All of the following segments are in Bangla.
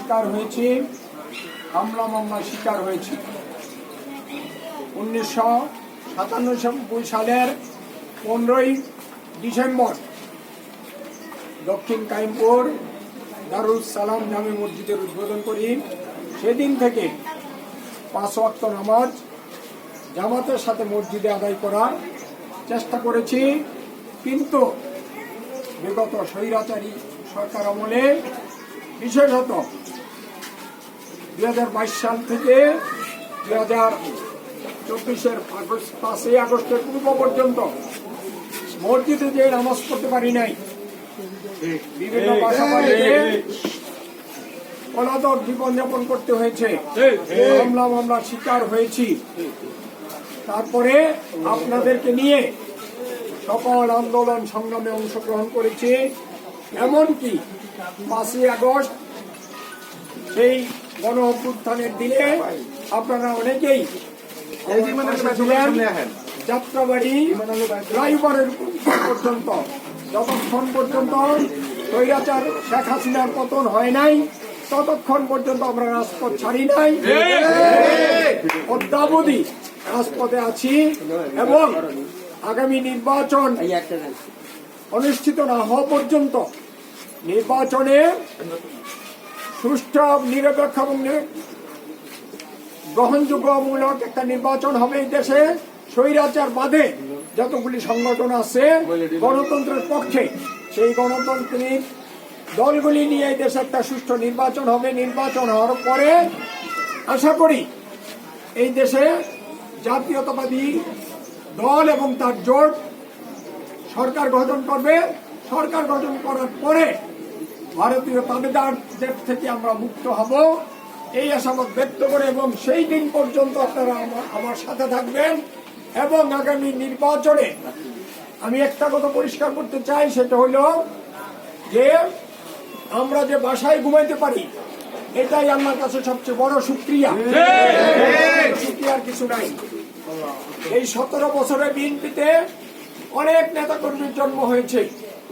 শিকার হয়েছি, হামলা মামলার শিকার হয়েছি। 1997 সালের 15ই ডিসেম্বর দক্ষিণ কাইমপুর দারুল সালাম জামে মসজিদের উদ্বোধন করি। সেদিন থেকে 5 ওয়াক্ত নামাজ জামাতের সাথে মসজিদে আদায় করার চেষ্টা করেছি, কিন্তু বিগত স্বৈরাচারী সরকার আমলে, বিশেষত 2022 সাল থেকে 2024-এর 5ই আগস্টের পূর্ব পর্যন্ত মসজিদে যে নামাজ পড়তে পারি নাই, বিভিন্ন বাসা বাড়িতে অনাদর জীবনযাপন করতে হয়েছে, হামলা মামলার শিকার হয়েছি। তারপরে আপনাদেরকে নিয়ে সকল আন্দোলন সংগ্রামে অংশগ্রহণ করেছি। এমনকি 5ই আগস্ট সেই গণ অভ্যুত্থানের দিনে আপনারা অনেকেই যাত্রাবাড়ি ফ্লাইওভারের পর্যন্ত, যতক্ষণ পর্যন্ত স্বৈরাচার শেখ হাসিনার পতন হয় নাই ততক্ষণ পর্যন্ত আমরা রাজপথ ছাড়ি নাই, অদ্যাবধি রাজপথে আছি। এবং আগামী নির্বাচন অনুষ্ঠিত না হওয়া পর্যন্ত নির্বাচনে সুষ্ঠু, নিরপেক্ষ এবং গ্রহণযোগ্যমূলক একটা নির্বাচন হবে এই দেশে। স্বৈরাচার বাদে যতগুলি সংগঠন আছে গণতন্ত্রের পক্ষে, সেই গণতান্ত্রিক দলগুলি নিয়ে এই দেশে একটা সুষ্ঠু নির্বাচন হবে। নির্বাচন হওয়ার পরে আশা করি এই দেশে জাতীয়তাবাদী দল এবং তার জোট সরকার গঠন করবে। সরকার গঠন করার পরে ভারতীয় তাবেদারদের থেকে আমরা মুক্ত হব, এই আশাবাদ ব্যক্ত করে, এবং সেই দিন পর্যন্ত আপনারা আমার সাথে থাকবেন। এবং আগামী নির্বাচনে আমি একটা কথা পরিষ্কার করতে চাই, সেটা হলো যে আমরা যে বাসায় ঘুমাইতে পারি, এটাই আল্লাহর কাছে সবচেয়ে বড় শুকরিয়া। শুকরিয়ার কিছু নাই। এই 17 বছরে বিএনপিতে অনেক নেতাকর্মীর জন্ম হয়েছে,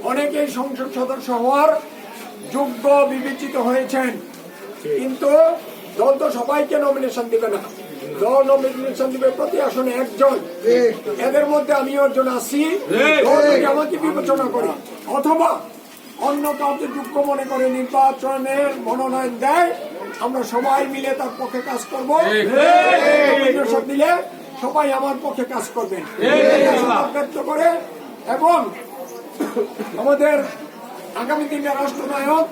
অনেকেই সংসদ সদস্য হওয়ার যোগ্য বিবেচিত হয়েছেন, কিন্তু দল তো সবাইকে নমিনেশন দিবে না। দল নমিনেশন দিবে প্রতি আসনে একজন। এদের মধ্যে আমিও একজন আছি। আমাকে বিবেচনা করি অথবা অন্য কাউকে যোগ্য মনে করে নির্বাচনের মনোনয়ন দেয়, আমরা সবাই মিলে তার পক্ষে কাজ করব। নমিনেশন দিলে সবাই আমার পক্ষে কাজ করবেন ব্যক্ত করে, এবং আমাদের আগামী দিনের রাষ্ট্রনায়ক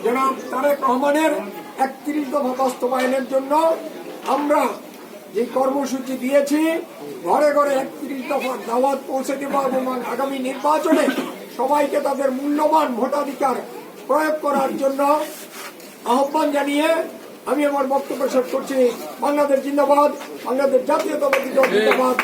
জনাব তারেক রহমানের 31 দফা বাস্তবায়নের জন্য আমরা যে কর্মসূচি দিয়েছি, ঘরে ঘরে 31 দফার দাওয়াত পৌঁছে দেব, এবং আগামী নির্বাচনে সবাইকে তাদের মূল্যবান ভোটাধিকার প্রয়োগ করার জন্য আহ্বান জানিয়ে আমি আমার বক্তব্য শেষ করছি। বাংলাদেশ জিন্দাবাদ, বাংলাদেশ জাতীয়তাবাদী দল জিন্দাবাদ।